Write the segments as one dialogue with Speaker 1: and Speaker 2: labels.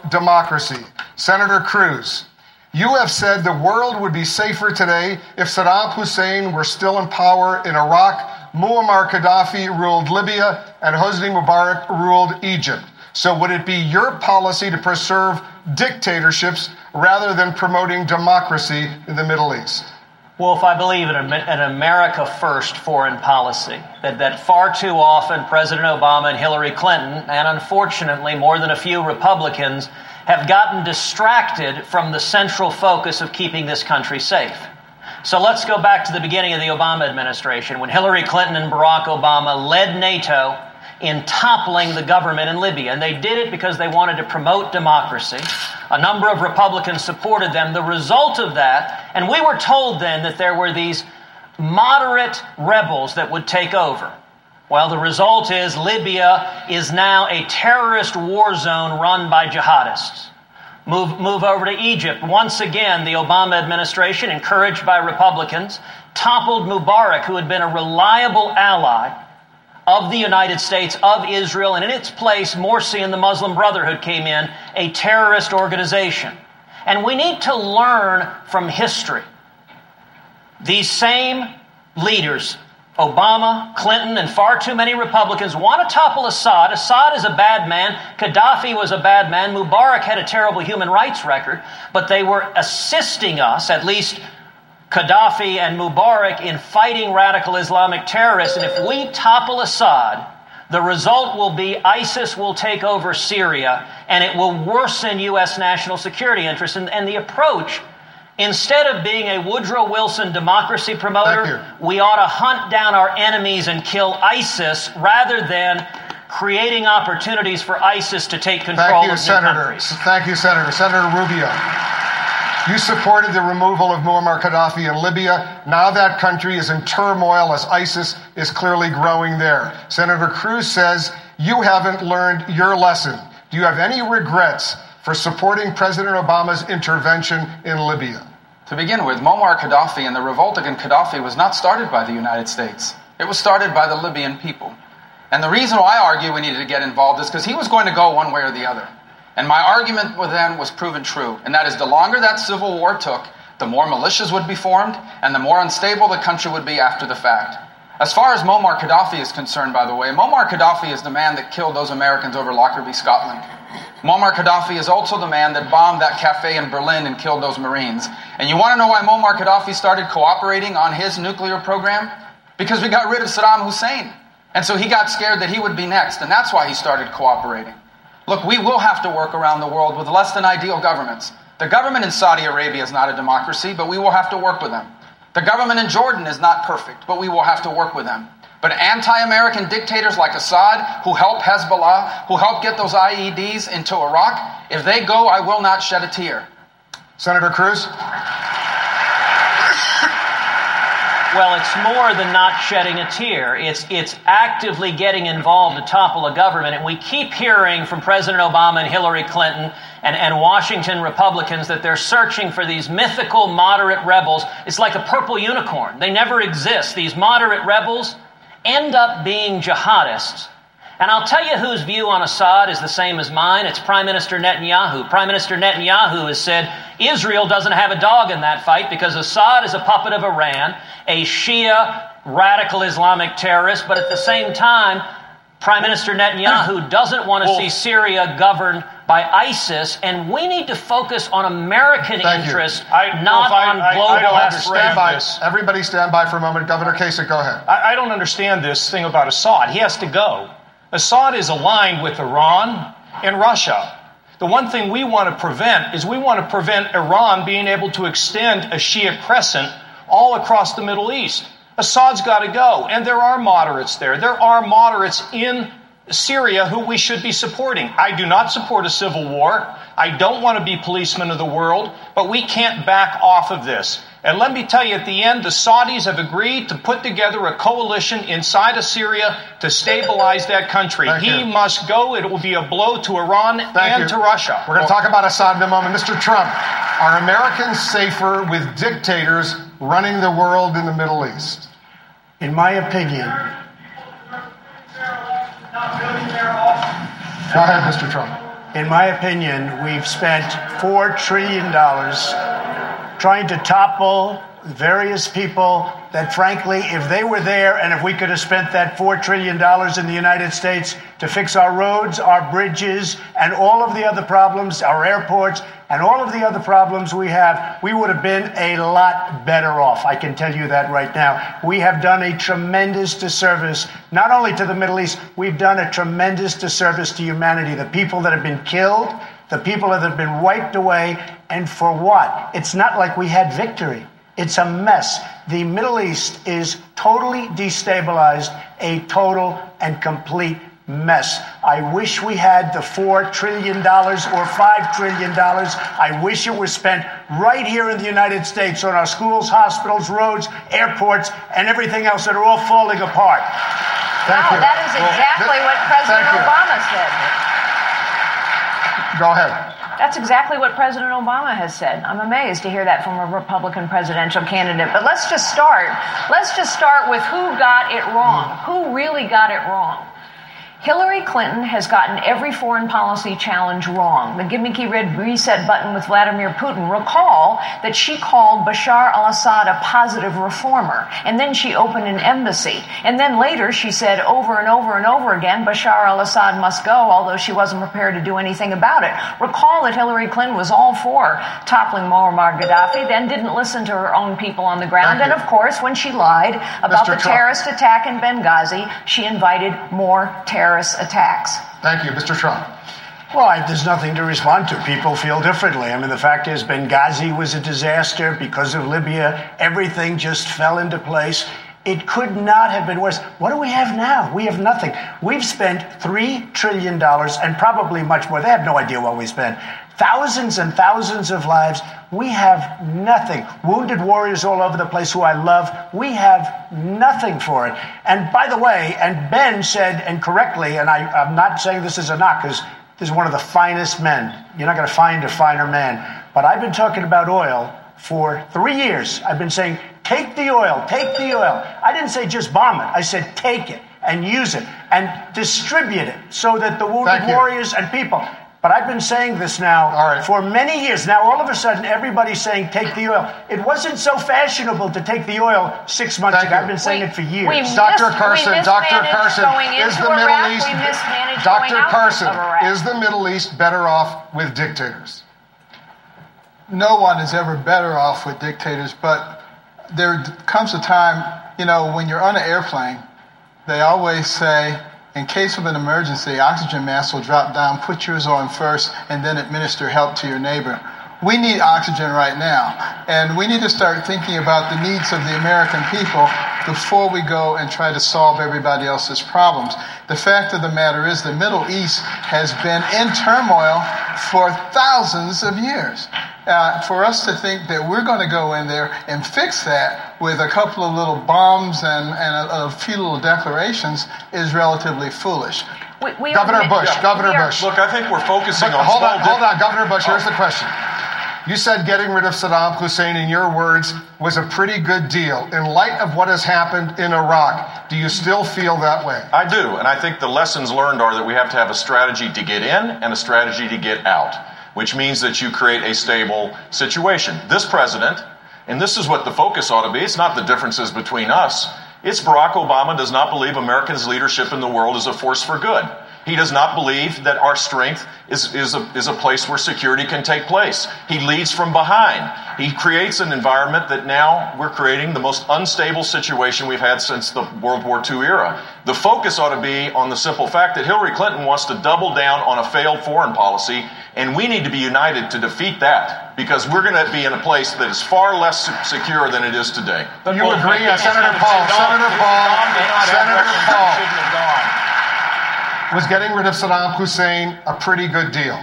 Speaker 1: democracy. Senator Cruz, you have said the world would be safer today if Saddam Hussein were still in power in Iraq, Muammar Gaddafi ruled Libya, and Hosni Mubarak ruled Egypt. So would it be your policy to preserve dictatorships rather than promoting democracy in the Middle East?
Speaker 2: Wolf, I believe in an America-first foreign policy, that far too often President Obama and Hillary Clinton, and unfortunately more than a few Republicans, have gotten distracted from the central focus of keeping this country safe. So let's go back to the beginning of the Obama administration, when Hillary Clinton and Barack Obama led NATO in toppling the government in Libya. And they did it because they wanted to promote democracy. A number of Republicans supported them. The result of that, and we were told then that there were these moderate rebels that would take over. Well, the result is Libya is now a terrorist war zone run by jihadists. Move over to Egypt. Once again, the Obama administration, encouraged by Republicans, toppled Mubarak, who had been a reliable ally of the United States, of Israel, and in its place, Morsi and the Muslim Brotherhood came in, a terrorist organization. And we need to learn from history. These same leaders, Obama, Clinton, and far too many Republicans, want to topple Assad. Assad is a bad man. Gaddafi was a bad man. Mubarak had a terrible human rights record. But they were assisting us, at least Gaddafi and Mubarak, in fighting radical Islamic terrorists. And if we topple Assad, the result will be ISIS will take over Syria, and it will worsen U.S. national security interests. And the approach, instead of being a Woodrow Wilson democracy promoter, we ought to hunt down our enemies and kill ISIS rather than creating opportunities for ISIS to take control of new countries.
Speaker 1: Thank you, Senator. Senator Rubio, you supported the removal of Muammar Gaddafi in Libya. Now that country is in turmoil as ISIS is clearly growing there. Senator Cruz says you haven't learned your lesson. Do you have any regrets for supporting President Obama's intervention in Libya?
Speaker 3: To begin with, Muammar Gaddafi and the revolt against Gaddafi was not started by the United States. It was started by the Libyan people. And the reason why I argue we needed to get involved is because he was going to go one way or the other. And my argument with them was proven true. And that is, the longer that civil war took, the more militias would be formed and the more unstable the country would be after the fact. As far as Muammar Gaddafi is concerned, by the way, Muammar Gaddafi is the man that killed those Americans over Lockerbie, Scotland. Muammar Gaddafi is also the man that bombed that cafe in Berlin and killed those Marines. And you want to know why Muammar Gaddafi started cooperating on his nuclear program? Because we got rid of Saddam Hussein. And so he got scared that he would be next, and that's why he started cooperating. Look, we will have to work around the world with less than ideal governments. The government in Saudi Arabia is not a democracy, but we will have to work with them. The government in Jordan is not perfect, but we will have to work with them. But anti-American dictators like Assad, who help Hezbollah, who help get those IEDs into Iraq, if they go, I will not shed a tear.
Speaker 1: Senator Cruz?
Speaker 2: Well, it's more than not shedding a tear. It's actively getting involved to topple a government. And we keep hearing from President Obama and Hillary Clinton and Washington Republicans that they're searching for these mythical moderate rebels. It's like a purple unicorn. They never exist. These moderate rebels end up being jihadists. And I'll tell you whose view on Assad is the same as mine. It's Prime Minister Netanyahu. Prime Minister Netanyahu has said Israel doesn't have a dog in that fight because Assad is a puppet of Iran, a Shia radical Islamic terrorist, but at the same time, Prime Minister Netanyahu doesn't want to see Syria governed by ISIS, and we need to focus on American interests, not on global aspirations.
Speaker 1: Everybody stand by for a moment. Governor Kasich, go ahead.
Speaker 4: I don't understand this thing about Assad. He has to go. Assad is aligned with Iran and Russia. The one thing we want to prevent is we want to prevent Iran being able to extend a Shia crescent all across the Middle East. Assad's got to go. And there are moderates there. There are moderates in Syria who we should be supporting. I do not support a civil war. I don't want to be policemen of the world, but we can't back off of this. And let me tell you, at the end, the Saudis have agreed to put together a coalition inside of Syria to stabilize that country. He must go. It will be a blow to Iran and to Russia.
Speaker 1: We're going to talk about Assad in a moment. Mr. Trump, are Americans safer with dictators running the world in the Middle East?
Speaker 5: In my opinion,
Speaker 1: go ahead, Mr. Trump.
Speaker 5: In my opinion, we've spent $4 trillion trying to topple various people that, frankly, if they were there and if we could have spent that $4 trillion in the United States to fix our roads, our bridges, and all of the other problems, our airports, and all of the other problems we have, we would have been a lot better off. I can tell you that right now. We have done a tremendous disservice, not only to the Middle East, we've done a tremendous disservice to humanity. The people that have been killed, the people that have been wiped away, and for what? It's not like we had victory. It's a mess. The Middle East is totally destabilized, a total and complete mess. I wish we had the $4 trillion or $5 trillion. I wish it was spent right here in the United States on our schools, hospitals, roads, airports, and everything else that are all falling apart.
Speaker 1: Thank you.
Speaker 6: That is exactly what President Obama said.
Speaker 1: Go ahead.
Speaker 6: That's exactly what President Obama has said. I'm amazed to hear that from a Republican presidential candidate. But let's just start with who got it wrong. Who really got it wrong? Hillary Clinton has gotten every foreign policy challenge wrong. The gimmicky red reset button with Vladimir Putin. Recall that she called Bashar al-Assad a positive reformer, and then she opened an embassy. And then later she said over and over and over again, Bashar al-Assad must go, although she wasn't prepared to do anything about it. Recall that Hillary Clinton was all for toppling Muammar Gaddafi, then didn't listen to her own people on the ground. And of course, when she lied about the terrorist attack in Benghazi, she invited more terrorist attacks.
Speaker 1: Thank you. Mr. Trump.
Speaker 5: Well, there's nothing to respond to. People feel differently. I mean, the fact is Benghazi was a disaster because of Libya. Everything just fell into place. It could not have been worse. What do we have now? We have nothing. We've spent $3 trillion and probably much more. They have no idea what we spent. Thousands and thousands of lives. We have nothing. Wounded warriors all over the place who I love. We have nothing for it. And by the way, and Ben said, and correctly, and I'm not saying this is a knock, because this is one of the finest men. You're not going to find a finer man. But I've been talking about oil for 3 years. I've been saying, take the oil, take the oil. I didn't say just bomb it. I said take it and use it and distribute it so that the wounded warriors and people. But I've been saying this now for many years. Now, all of a sudden, everybody's saying take the oil. It wasn't so fashionable to take the oil 6 months ago. I've been saying it for years.
Speaker 1: Dr. Carson, is the Middle East better off with dictators?
Speaker 7: No one is ever better off with dictators, but there comes a time, when you're on an airplane, they always say, in case of an emergency, oxygen mask will drop down, put yours on first, and then administer help to your neighbor. We need oxygen right now, and we need to start thinking about the needs of the American people before we go and try to solve everybody else's problems. The fact of the matter is the Middle East has been in turmoil for thousands of years. For us to think that we're going to go in there and fix that with a couple of little bombs and a few little declarations is relatively foolish.
Speaker 1: Governor Bush.
Speaker 8: Look, I think we're focusing on
Speaker 1: hold on, Governor Bush. Here's the question. You said getting rid of Saddam Hussein, in your words, was a pretty good deal. In light of what has happened in Iraq, do you still feel that way?
Speaker 8: I do, and I think the lessons learned are that we have to have a strategy to get in and a strategy to get out, which means that you create a stable situation. This president, and this is what the focus ought to be, it's not the differences between us. It's Barack Obama does not believe America's leadership in the world is a force for good. He does not believe that our strength is a place where security can take place. He leads from behind. He creates an environment that now we're creating the most unstable situation we've had since the World War II era. The focus ought to be on the simple fact that Hillary Clinton wants to double down on a failed foreign policy, and we need to be united to defeat that, because we're going to be in a place that is far less secure than it is today.
Speaker 1: You agree, Senator Paul? Was getting rid of Saddam Hussein a pretty good deal?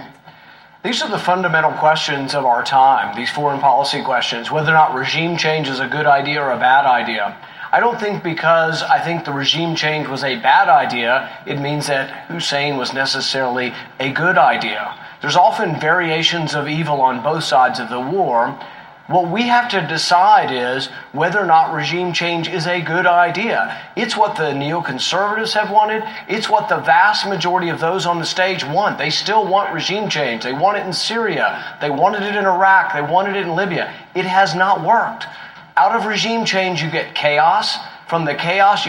Speaker 9: These are the fundamental questions of our time, these foreign policy questions, whether or not regime change is a good idea or a bad idea. I don't think because I think the regime change was a bad idea, it means that Hussein was necessarily a good idea. There's often variations of evil on both sides of the war. What we have to decide is whether or not regime change is a good idea. It's what the neoconservatives have wanted. It's what the vast majority of those on the stage want. They still want regime change. They want it in Syria. They wanted it in Iraq. They wanted it in Libya. It has not worked. Out of regime change, you get chaos. From the chaos,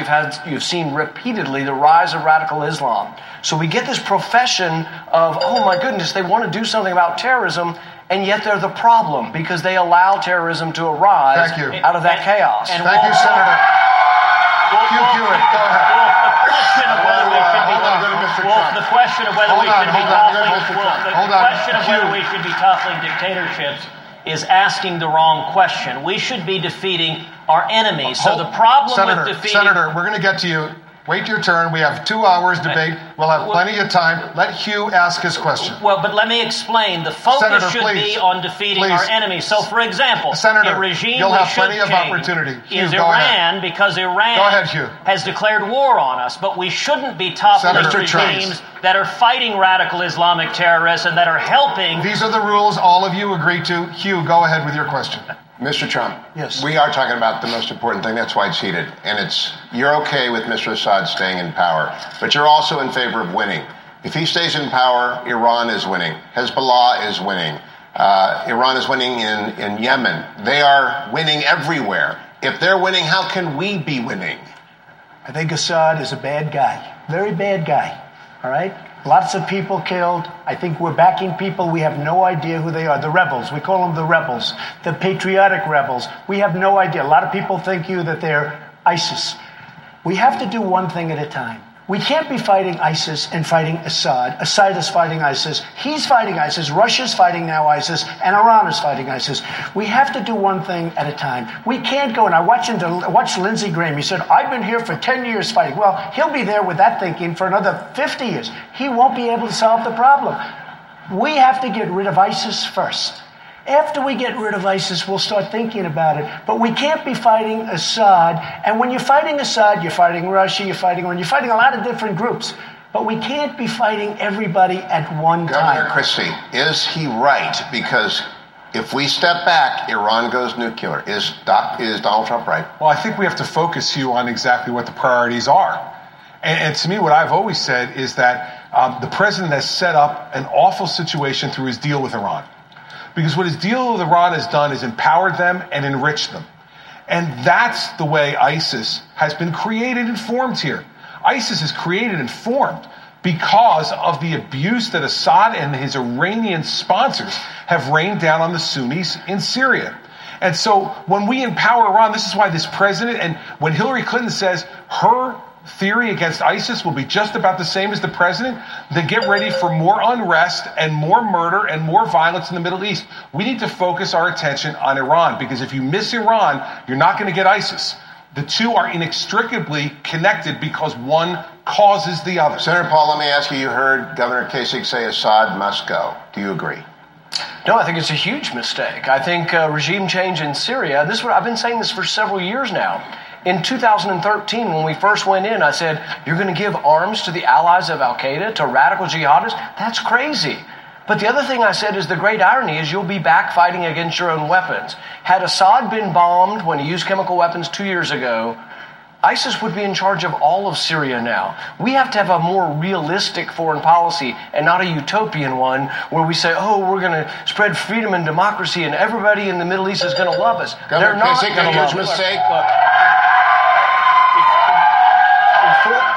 Speaker 9: you've seen repeatedly the rise of radical Islam. So we get this profession of, oh my goodness, they want to do something about terrorism, and yet they're the problem because they allow terrorism to arise out of that chaos.
Speaker 1: Thank you, Senator. Hugh Hewitt, go ahead.
Speaker 2: The question of whether we should be toppling dictatorships is asking the wrong question. We should be defeating our enemies. So the problem with defeating...
Speaker 1: Senator, we're going to get to you. Wait your turn. We have 2 hours debate. We'll have plenty of time. Let Hugh ask his question.
Speaker 2: Well, but let me explain. The focus should be on defeating our enemies. So, for example,
Speaker 1: Senator,
Speaker 2: a regime
Speaker 1: you'll have
Speaker 2: should
Speaker 1: plenty of opportunity.
Speaker 2: Is Iran, because Iran has declared war on us. But we shouldn't be toppling regimes that are fighting radical Islamic terrorists and that are helping.
Speaker 1: These are the rules all of you agreed to. Hugh, go ahead with your question.
Speaker 10: Mr. Trump,
Speaker 5: yes.
Speaker 10: We are talking about the most important thing. That's why it's heated. And you're okay with Mr. Assad staying in power, but you're also in favor of winning. If he stays in power, Iran is winning. Hezbollah is winning. Iran is winning in Yemen. They are winning everywhere. If they're winning, how can we be winning?
Speaker 5: I think Assad is a bad guy. Very bad guy. All right? Lots of people killed. I think we're backing people. We have no idea who they are. The rebels. We call them the rebels. The patriotic rebels. We have no idea. A lot of people think that they're ISIS. We have to do one thing at a time. We can't be fighting ISIS and fighting Assad. Assad is fighting ISIS. He's fighting ISIS. Russia's fighting now ISIS. And Iran is fighting ISIS. We have to do one thing at a time. We can't go, and I watched Lindsey Graham. He said, I've been here for 10 years fighting. Well, he'll be there with that thinking for another 50 years. He won't be able to solve the problem. We have to get rid of ISIS first. After we get rid of ISIS, we'll start thinking about it. But we can't be fighting Assad. And when you're fighting Assad, you're fighting Russia, you're fighting Iran, you're fighting a lot of different groups. But we can't be fighting everybody at one time.
Speaker 10: Governor Christie, is he right? Because if we step back, Iran goes nuclear. Is Donald Trump right?
Speaker 11: Well, I think we have to focus you on exactly what the priorities are. And to me, what I've always said is that the president has set up an awful situation through his deal with Iran. Because what his deal with Iran has done is empowered them and enriched them. And that's the way ISIS has been created and formed here. ISIS is created and formed because of the abuse that Assad and his Iranian sponsors have rained down on the Sunnis in Syria. And so when we empower Iran, this is why this president, and when Hillary Clinton says her theory against ISIS will be just about the same as the president, then get ready for more unrest and more murder and more violence in the Middle East. We need to focus our attention on Iran, because if you miss Iran, you're not going to get ISIS. The two are inextricably connected because one causes the other.
Speaker 10: Senator Paul, let me ask you, you heard Governor Kasich say Assad must go. Do you agree?
Speaker 9: No, I think it's a huge mistake. I think regime change in Syria, I've been saying this for several years now. In 2013, when we first went in, I said, you're going to give arms to the allies of al-Qaeda, to radical jihadists? That's crazy. But the other thing I said is the great irony is you'll be back fighting against your own weapons. Had Assad been bombed when he used chemical weapons 2 years ago, ISIS would be in charge of all of Syria now. We have to have a more realistic foreign policy and not a utopian one where we say, oh, we're going to spread freedom and democracy and everybody in the Middle East is going to love us.
Speaker 10: Governor Kasich, a huge mistake.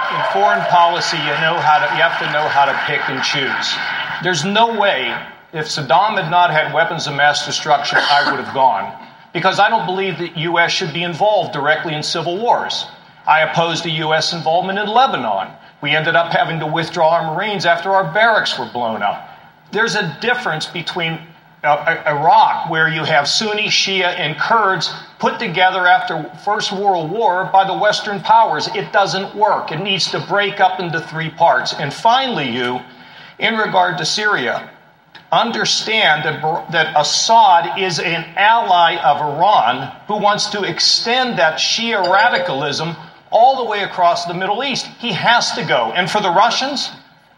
Speaker 4: In foreign policy, you have to know how to pick and choose. There's no way, if Saddam had not had weapons of mass destruction, I would have gone. Because I don't believe that U.S. should be involved directly in civil wars. I opposed the U.S. involvement in Lebanon. We ended up having to withdraw our Marines after our barracks were blown up. There's a difference between Iraq, where you have Sunni, Shia, and Kurds put together after First World War by the Western powers. It doesn't work. It needs to break up into 3 parts. And finally, in regard to Syria, understand that Assad is an ally of Iran who wants to extend that Shia radicalism all the way across the Middle East. He has to go. And for the Russians,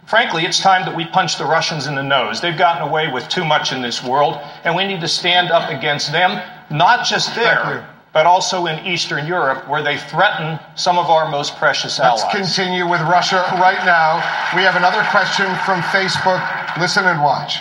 Speaker 4: Frankly, it's time that we punch the Russians in the nose. They've gotten away with too much in this world, and we need to stand up against them, not just there, but also in Eastern Europe, where they threaten some of our most precious allies.
Speaker 1: Let's continue with Russia right now. We have another question from Facebook. Listen and watch.